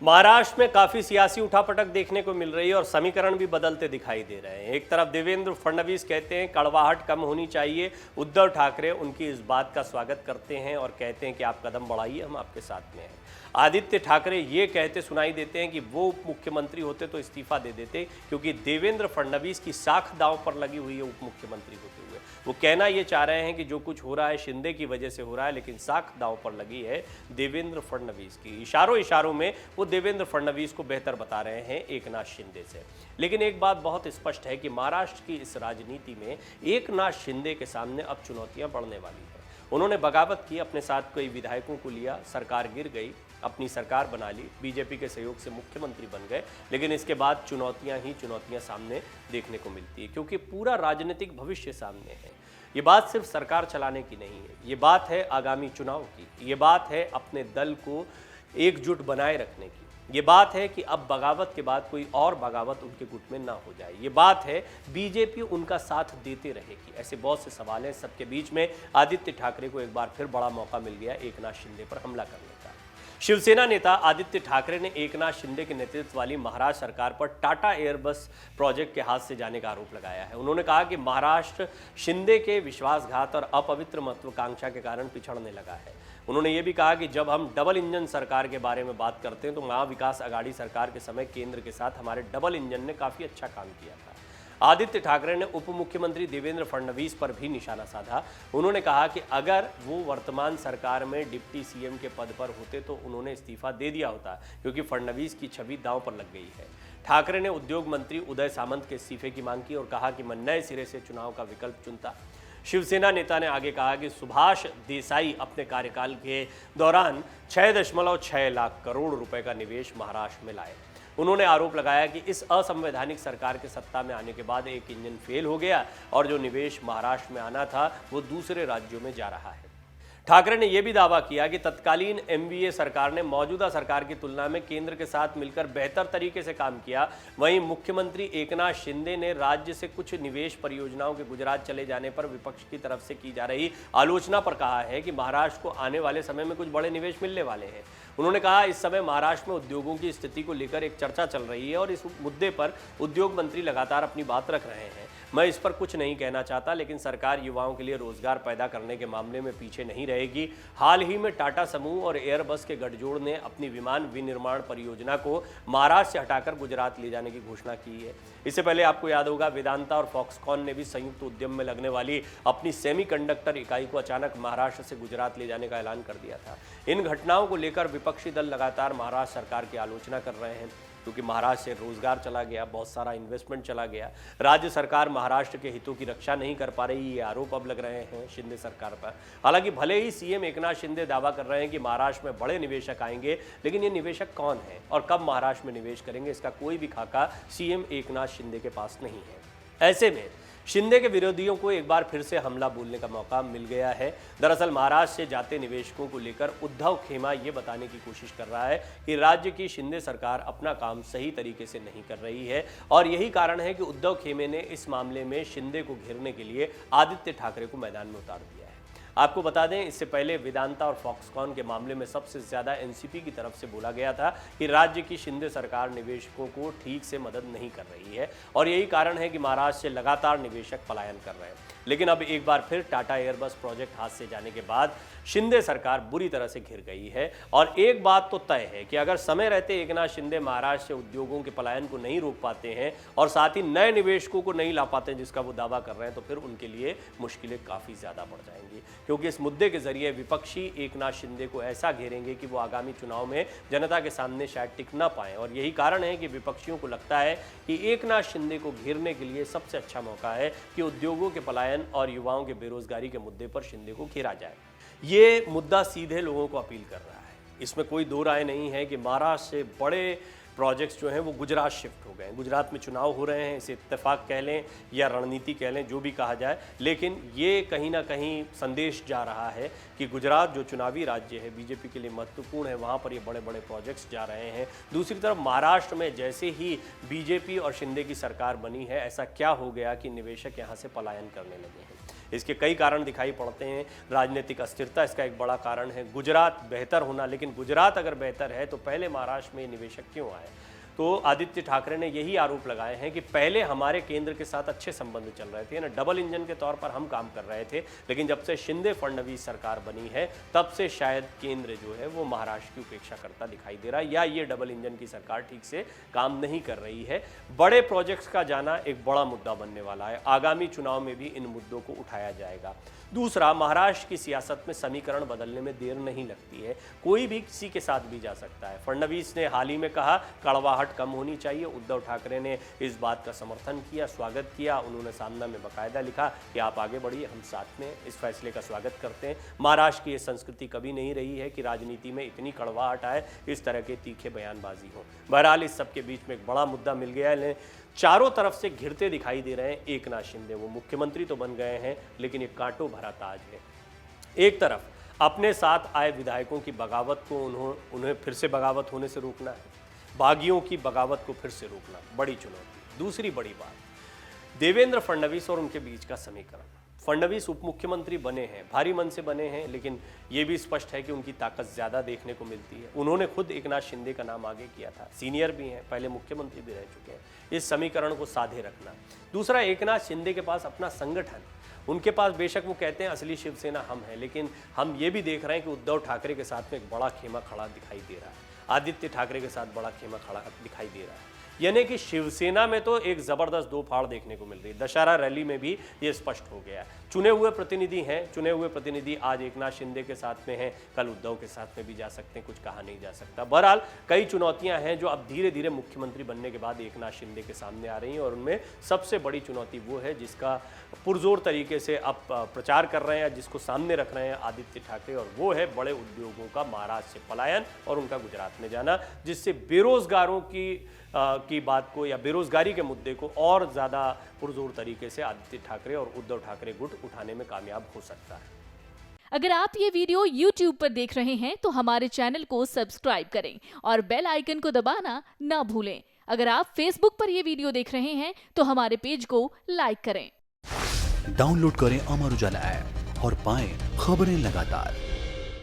महाराष्ट्र में काफी सियासी उठापटक देखने को मिल रही है और समीकरण भी बदलते दिखाई दे रहे हैं। एक तरफ देवेंद्र फडणवीस कहते हैं कड़वाहट कम होनी चाहिए, उद्धव ठाकरे उनकी इस बात का स्वागत करते हैं और कहते हैं कि आप कदम बढ़ाइए, हम आपके साथ में हैं। आदित्य ठाकरे ये कहते सुनाई देते हैं कि वो उप मुख्यमंत्री होते तो इस्तीफा दे देते, क्योंकि देवेंद्र फडणवीस की साख दांव पर लगी हुई है उप मुख्यमंत्री होते हुए। वो कहना ये चाह रहे हैं कि जो कुछ हो रहा है शिंदे की वजह से हो रहा है, लेकिन साख दांव पर लगी है देवेंद्र फडणवीस की। इशारों इशारों में वो देवेंद्र फडणवीस को बेहतर बता रहे हैं एकनाथ शिंदे से। लेकिन एक बात बहुत स्पष्ट है कि महाराष्ट्र की इस राजनीति में एकनाथ शिंदे के सामने अब चुनौतियां बढ़ने वाली है। उन्होंने बगावत की, अपने साथ कई विधायकों को लिया, सरकार गिर गई, अपनी सरकार बना ली, बीजेपी के सहयोग से मुख्यमंत्री बन गए, लेकिन इसके बाद चुनौतियां ही चुनौतियां सामने देखने को मिलती है, क्योंकि पूरा राजनीतिक भविष्य सामने है। ये बात सिर्फ सरकार चलाने की नहीं है, ये बात है आगामी चुनाव की, ये बात है अपने दल को एकजुट बनाए रखने की, ये बात है कि अब बगावत के बाद कोई और बगावत उनके गुट में ना हो जाए, ये बात है बीजेपी उनका साथ देते रहेगी। ऐसे बहुत से सवाल हैं। सबके बीच में आदित्य ठाकरे को एक बार फिर बड़ा मौका मिल गया एकनाथ शिंदे पर हमला करने का। शिवसेना नेता आदित्य ठाकरे ने एकनाथ शिंदे के नेतृत्व वाली महाराष्ट्र सरकार पर टाटा एयरबस प्रोजेक्ट के हाथ से जाने का आरोप लगाया है। उन्होंने कहा कि महाराष्ट्र शिंदे के विश्वासघात और अपवित्र महत्वाकांक्षा के कारण पिछड़ने लगा है। उन्होंने ये भी कहा कि जब हम डबल इंजन सरकार के बारे में बात करते हैं तो महाविकास आघाड़ी सरकार के समय केंद्र के साथ हमारे डबल इंजन ने काफ़ी अच्छा काम किया था। आदित्य ठाकरे ने उप मुख्यमंत्री देवेंद्र फडणवीस पर भी निशाना साधा। उन्होंने कहा कि अगर वो वर्तमान सरकार में डिप्टी सीएम के पद पर होते तो उन्होंने इस्तीफा दे दिया होता, क्योंकि फडणवीस की छवि दांव पर लग गई है। ठाकरे ने उद्योग मंत्री उदय सामंत के इस्तीफे की मांग की और कहा कि मैं नए सिरे से चुनाव का विकल्प चुनता। शिवसेना नेता ने आगे कहा कि सुभाष देसाई अपने कार्यकाल के दौरान 6.6 लाख करोड़ रुपए का निवेश महाराष्ट्र में लाए। उन्होंने आरोप लगाया कि इस असंवैधानिक सरकार के सत्ता में आने के बाद एक इंजन फेल हो गया और जो निवेश महाराष्ट्र में आना था वो दूसरे राज्यों में जा रहा है। ठाकरे ने यह भी दावा किया कि तत्कालीन एमवीए सरकार ने मौजूदा सरकार की तुलना में केंद्र के साथ मिलकर बेहतर तरीके से काम किया। वहीं मुख्यमंत्री एकनाथ शिंदे ने राज्य से कुछ निवेश परियोजनाओं के गुजरात चले जाने पर विपक्ष की तरफ से की जा रही आलोचना पर कहा है कि महाराष्ट्र को आने वाले समय में कुछ बड़े निवेश मिलने वाले हैं। उन्होंने कहा इस समय महाराष्ट्र में उद्योगों की स्थिति को लेकर एक चर्चा चल रही है और इस मुद्दे पर उद्योग मंत्री लगातार अपनी बात रख रहे हैं। मैं इस पर कुछ नहीं कहना चाहता, लेकिन सरकार युवाओं के लिए रोजगार पैदा करने के मामले में पीछे नहीं रहेगी। हाल ही में टाटा समूह और एयरबस के गठजोड़ ने अपनी विमान विनिर्माण परियोजना को महाराष्ट्र से हटाकर गुजरात ले जाने की घोषणा की है। इससे पहले आपको याद होगा वेदांता और फॉक्सकॉन ने भी संयुक्त उद्यम में लगने वाली अपनी सेमीकंडक्टर इकाई को अचानक महाराष्ट्र से गुजरात ले जाने का ऐलान कर दिया था। इन घटनाओं को लेकर विपक्षी दल लगातार महाराष्ट्र सरकार की आलोचना कर रहे हैं, क्योंकि महाराष्ट्र से रोजगार चला गया, बहुत सारा इन्वेस्टमेंट चला गया। राज्य सरकार महाराष्ट्र के हितों की रक्षा नहीं कर पा रही, ये आरोप अब लग रहे हैं शिंदे सरकार पर। हालांकि भले ही सीएम एकनाथ शिंदे दावा कर रहे हैं कि महाराष्ट्र में बड़े निवेशक आएंगे, लेकिन ये निवेशक कौन है और कब महाराष्ट्र में निवेश करेंगे, इसका कोई भी खाका सीएम एकनाथ शिंदे के पास नहीं है। ऐसे में शिंदे के विरोधियों को एक बार फिर से हमला बोलने का मौका मिल गया है। दरअसल महाराष्ट्र से जाते निवेशकों को लेकर उद्धव खेमा ये बताने की कोशिश कर रहा है कि राज्य की शिंदे सरकार अपना काम सही तरीके से नहीं कर रही है और यही कारण है कि उद्धव खेमे ने इस मामले में शिंदे को घेरने के लिए आदित्य ठाकरे को मैदान में उतार दिया है। आपको बता दें, इससे पहले वेदांता और फॉक्सकॉन के मामले में सबसे ज्यादा एनसीपी की तरफ से बोला गया था कि राज्य की शिंदे सरकार निवेशकों को ठीक से मदद नहीं कर रही है और यही कारण है कि महाराष्ट्र से लगातार निवेशक पलायन कर रहे हैं। लेकिन अब एक बार फिर टाटा एयरबस प्रोजेक्ट हाथ से जाने के बाद शिंदे सरकार बुरी तरह से घिर गई है और एक बात तो तय है कि अगर समय रहते एकनाथ शिंदे महाराष्ट्र से उद्योगों के पलायन को नहीं रोक पाते हैं और साथ ही नए निवेशकों को नहीं ला पाते हैं, जिसका वो दावा कर रहे हैं, तो फिर उनके लिए मुश्किलें काफ़ी ज़्यादा बढ़ जाएंगी, क्योंकि इस मुद्दे के जरिए विपक्षी एकनाथ शिंदे को ऐसा घेरेंगे कि वो आगामी चुनाव में जनता के सामने शायद टिक ना पाए। और यही कारण है कि विपक्षियों को लगता है कि एकनाथ शिंदे को घेरने के लिए सबसे अच्छा मौका है कि उद्योगों के पलायन और युवाओं के बेरोजगारी के मुद्दे पर शिंदे को घेरा जाए। ये मुद्दा सीधे लोगों को अपील कर रहा है, इसमें कोई दो राय नहीं है कि महाराष्ट्र से बड़े प्रोजेक्ट्स जो हैं वो गुजरात शिफ्ट हो गए हैं। गुजरात में चुनाव हो रहे हैं, इसे इत्तेफाक कह लें या रणनीति कह लें, जो भी कहा जाए, लेकिन ये कहीं ना कहीं संदेश जा रहा है कि गुजरात जो चुनावी राज्य है, बीजेपी के लिए महत्वपूर्ण है, वहाँ पर ये बड़े बड़े प्रोजेक्ट्स जा रहे हैं। दूसरी तरफ महाराष्ट्र में जैसे ही बीजेपी और शिंदे की सरकार बनी है, ऐसा क्या हो गया कि निवेशक यहाँ से पलायन करने लगे हैं। इसके कई कारण दिखाई पड़ते हैं। राजनीतिक अस्थिरता इसका एक बड़ा कारण है, गुजरात बेहतर होना, लेकिन गुजरात अगर बेहतर है तो पहले महाराष्ट्र में निवेशक क्यों आए? तो आदित्य ठाकरे ने यही आरोप लगाए हैं कि पहले हमारे केंद्र के साथ अच्छे संबंध चल रहे थे ना, डबल इंजन के तौर पर हम काम कर रहे थे, लेकिन जब से शिंदे फडणवीस सरकार बनी है तब से शायद केंद्र जो है वो महाराष्ट्र की उपेक्षा करता दिखाई दे रहा है, या ये डबल इंजन की सरकार ठीक से काम नहीं कर रही है। बड़े प्रोजेक्ट्स का जाना एक बड़ा मुद्दा बनने वाला है, आगामी चुनाव में भी इन मुद्दों को उठाया जाएगा। दूसरा, महाराष्ट्र की सियासत में समीकरण बदलने में देर नहीं लगती है, कोई भी किसी के साथ भी जा सकता है। फडणवीस ने हाल ही में कहा कड़वाहट कम होनी चाहिए, उद्धव ठाकरे ने इस बात का समर्थन किया, स्वागत किया। उन्होंने सामना में बाकायदा लिखा कि आप आगे बढ़िए, हम साथ में इस फैसले का स्वागत करते हैं। महाराष्ट्र की ये संस्कृति कभी नहीं रही है कि राजनीति में इतनी कड़वाहट आए, इस तरह के तीखे बयानबाजी हो। बहरहाल इस सबके बीच में एक बड़ा मुद्दा मिल गया है, चारों तरफ से घिरते दिखाई दे रहे हैं एकनाथ शिंदे। वो मुख्यमंत्री तो बन गए हैं, लेकिन एक कांटों भरा ताज है। एक तरफ अपने साथ आए विधायकों की बगावत को उन्हें फिर से बगावत होने से रोकना है, बागियों की बगावत को फिर से रोकना, बड़ी चुनौती। दूसरी बड़ी बात, देवेंद्र फडणवीस और उनके बीच का समीकरण। फडणवीस उप मुख्यमंत्री बने हैं, भारी मन से बने हैं, लेकिन ये भी स्पष्ट है कि उनकी ताकत ज़्यादा देखने को मिलती है। उन्होंने खुद एकनाथ शिंदे का नाम आगे किया था, सीनियर भी हैं, पहले मुख्यमंत्री भी रह चुके हैं। इस समीकरण को साधे रखना। दूसरा, एकनाथ शिंदे के पास अपना संगठन, उनके पास बेशक वो कहते हैं असली शिवसेना हम हैं, लेकिन हम ये भी देख रहे हैं कि उद्धव ठाकरे के साथ में एक बड़ा खेमा खड़ा दिखाई दे रहा है, आदित्य ठाकरे के साथ बड़ा खेमा खड़ा दिखाई दे रहा है। यानी कि शिवसेना में तो एक जबरदस्त दो फाड़ देखने को मिल रही है। दशहरा रैली में भी ये स्पष्ट हो गया। चुने हुए प्रतिनिधि हैं, चुने हुए प्रतिनिधि आज एकनाथ शिंदे के साथ में हैं, कल उद्धव के साथ में भी जा सकते हैं, कुछ कहा नहीं जा सकता। बहरहाल कई चुनौतियां हैं जो अब धीरे धीरे मुख्यमंत्री बनने के बाद एकनाथ शिंदे के सामने आ रही हैं, और उनमें सबसे बड़ी चुनौती वो है जिसका पुरजोर तरीके से अब प्रचार कर रहे हैं, जिसको सामने रख रहे हैं आदित्य ठाकरे, और वो है बड़े उद्योगों का महाराष्ट्र से पलायन और उनका गुजरात में जाना, जिससे बेरोजगारों की बात को या बेरोजगारी के मुद्दे को और ज़्यादा पुरजोर तरीके से आदित्य ठाकरे और उद्धव ठाकरे गुट उठाने में कामयाब हो सकता है। अगर आप ये वीडियो YouTube पर देख रहे हैं तो हमारे चैनल को सब्सक्राइब करें और बेल आइकन को दबाना ना भूलें। अगर आप Facebook पर ये वीडियो देख रहे हैं तो हमारे पेज को लाइक करें। डाउनलोड करें अमर उजाला ऐप और पाएं खबरें लगातार।